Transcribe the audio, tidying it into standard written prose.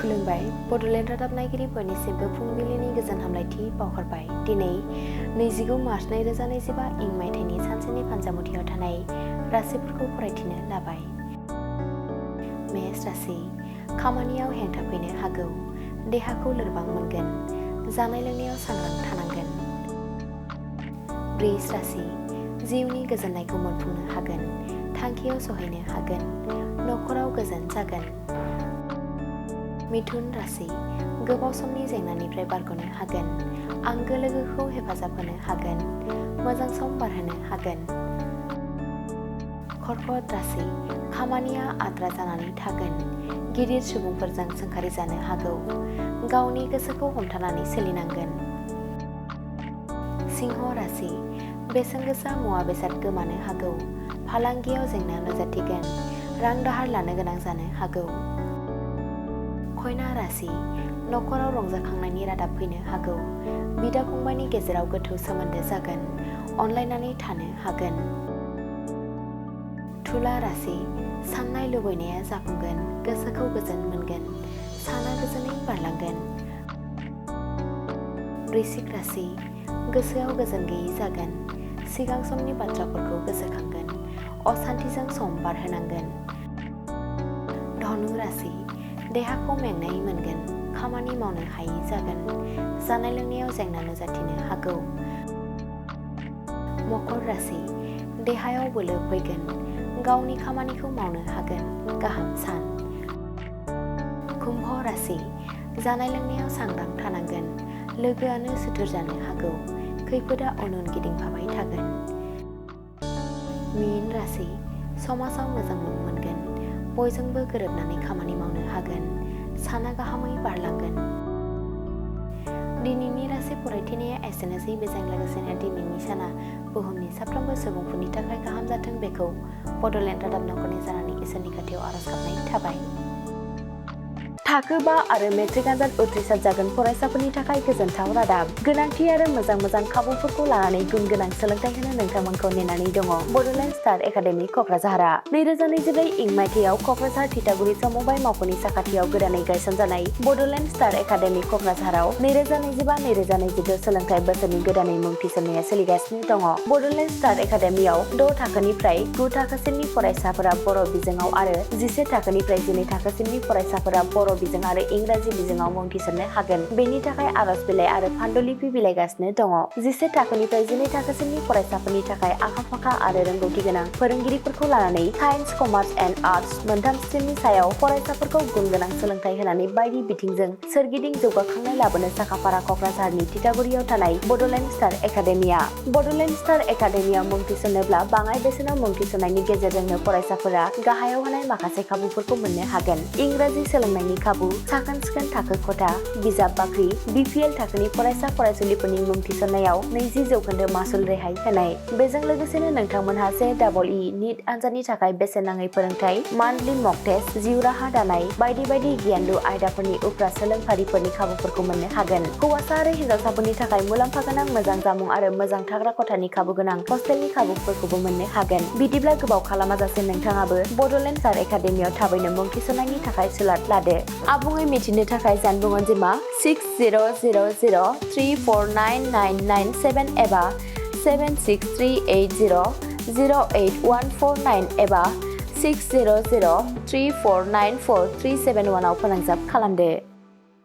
खुलुमबाय बड'लेण्ड रादाब नायगिरिफोरनिसिमबो फुंबिलिनि गोजोन हामलायथि बावहरबाय। दिनै 29 मार्च 2025 इं मायथाइनि सानसेनि फानजामुथियाव थानाय राशिफोरखौ फरायथिनो लाबाय। मेष राशि खामानियाव हेंथा फैनो हागौ, देहाखौ लोरबां मोनगोन, जानाय लोंनायाव सांग्रां थानांगोन। वृष राशि जिउनि गोजोननायखौ मोनफुंनो हागोन, थांखियाव सहैनो हागोन, नखराव गोजोन जागोन। मिथुन राशि गोबाव समनि जेंनानिफ्राय बारग'नो हागोन, आंगो लोगोखौ हेफाजाब होनो हागोन, मोजां सम बारहोनो हागोन। कर्कट राशि खामानिया आद्रा जानानै थागोन, गिदिर सुबुंफोरजों सोंखारि जानो हागौ, गावनि गोसोखौ हमथानानै सोलिनांगोन। सिंह राशि बेसेन गोसा मुवा बेसाद गोमानो हागौ, फालांगियाव जेंना नुजाथिगोन, रां दाहार लानो गोनां जानो हागौ। कन्या राशि नखराव रंजाखांनायनि रादाब फैनो हागौ, बिदा फंबायनि गेजेराव गोथौ सोमोन्दो जागोन, अनलायनानै थानो हागोन। तुला राशि साननाय लुबैनाया जाफुंगोन, गोसोखौ गोजोन मोनगोन, साना गोजोनै बारलांगोन। वृश्चिक राशि गोसोआव गोजोन गैयै जागोन, सिगां समनि बाथ्राफोरखौ गोसोखांगोन, असान्थिजों सम बारहोनांगोन। धनु राशि देहाखौ मेंनाय मोनगोन, खामानि मावनो हायै जागोन, जानाय लोंनायाव जेंना नुजाथिनो हागौ। मकर राशि देहायाव बोलो फैगोन, गावनि खामानिखौ मावनो हागोन, गाहाम सान। कुम्भ राशि जानाय लोंनायाव सांग्रां थानांगोन, लोगोआनो सुथुर जानो हागौ, खैफोदा उन उन गिदिंफाबाय थागोन। मीन राशि समाजाव मोजां मुं मोनगोन, बयजोंबो गोरोबनानै खामानि मावनो हागोन, साना गाहामै बारलांगोन। दिनैनि राशि फरायथिनाया एसेनोसै। बेजों लोगोसेनो दिनैनि साना बुहुमनि साफ्रोमबो सुबुंफोरनि थाखाय गाहाम जाथों बेखौ बड'लेण्ड रादाब नखरनि जानानै इसोरनि खाथियाव आरज गाबनाय थाबाय। थाखो 5 आरो मेट्रिक आनजाद उथ्रिसार जागोन फरायसाफोरनि थाखाय गोजोनथाव रादाब। गोनांथि आरो मोजां खाबुफोरखौ लानानै गुन गोनां सोलोंथाइ होनो नोंथांमोनखौ नेनानै दङ बड'लेण्ड स्टार एकाडेमि क'क्राझारआ। 2024 इं मायथाइयाव क'क्राझार थिथागुरि समबाय मावख'नि साखाथियाव गोदानै गायसनजानाय बड'लेण्ड स्टार एकाडेमि क'क्राझाराव 2025-2026 सोलोंथाइ बोसोरनि गोदानै मुं थिसननाया सोलिगासिनो दङ। बड'लेण्ड स्टार एकाडेमियाव 6 थाखोनिफ्राय 9 थाखोसिमनि फरायसाफोरा बर' बिजोङाव आरो 11 थाखोनिफ्राय 12 थाखोसिमनि फरायसाफोरा बर' बिजों आरो इंराजि बिजोङाव मुं थिसननो हागोन। बेनि थाखाय आरज बिलाइ आरो पान्डुलिपि बिलाइगासिनो दङ। 11 थाखोनिफ्राय 12 थाखोसिमनि फरायसाफोरनि थाखाय आखा-फाखा आरो रोंगौथि गोनां फोरोंगिरिफोरखौ लानानै साइन्स, कमार्स एन्ड आर्टस मोनथाम स्ट्रिमनि सायाव फरायसाफोरखौ गुन गोनां सोलोंथाइ होनानै बायदि बिथिंजों सोरगिदिं जौगाखांनाय लाबोनो साखाफारा क'क्राझारनि थिथागुरियाव थानाय Bodoland star academia. Bodoland star एकाडेमियाव मुं थिसननोब्ला बाङाइ बेसेनाव मुं थिसननायनि गेजेरजोंनो फरायसाफोरा गाहायाव होनाय माखासे खाबुफोरखौ मोननो हागोन। इंराजि सोलोंनायनि खाबु, साखोन-सिखोन थाखो खथा, बिजाब बाख्रि, BPL थाखोनि फरायसा फरायसुलिफोरनि मुं थिसननायाव 20% मासुल रेहाय होनाय। बेजों लोगोसेनो नोंथांमोनहा JEE नीट आनजादनि थाखाय बेसेन नाङै फोरोंथाय, मान्थलि मक टेस्ट, जिउ राहा दानाय बायदि गियानलु आयदाफोरनि उफ्रा सोलोंफारिफोरनि खाबुफोरखौ मोननो हागोन। हौवासा आरो हिन्जावसाफोरनि थाखाय मुलाम्फा गोनां मोजां जामुं आरो मोजां थाग्रा खथानि खाबु गोनां हस्टेलनि खाबुफोरखौबो मोननो हागोन। बिदिब्ला गोबाव खालामाजासे नोंथाङाबो बड'लेण्ड स्टार एकाडेमियाव थाबैनो मुं थिसननायनि थाखाय सुलाद लादो। आबुङै मिथिनो थाखाय जानबुं अनजिमा 6000349997 एबा 7638008149 एबा 6003494371 आव फोनांजाब खालामदो।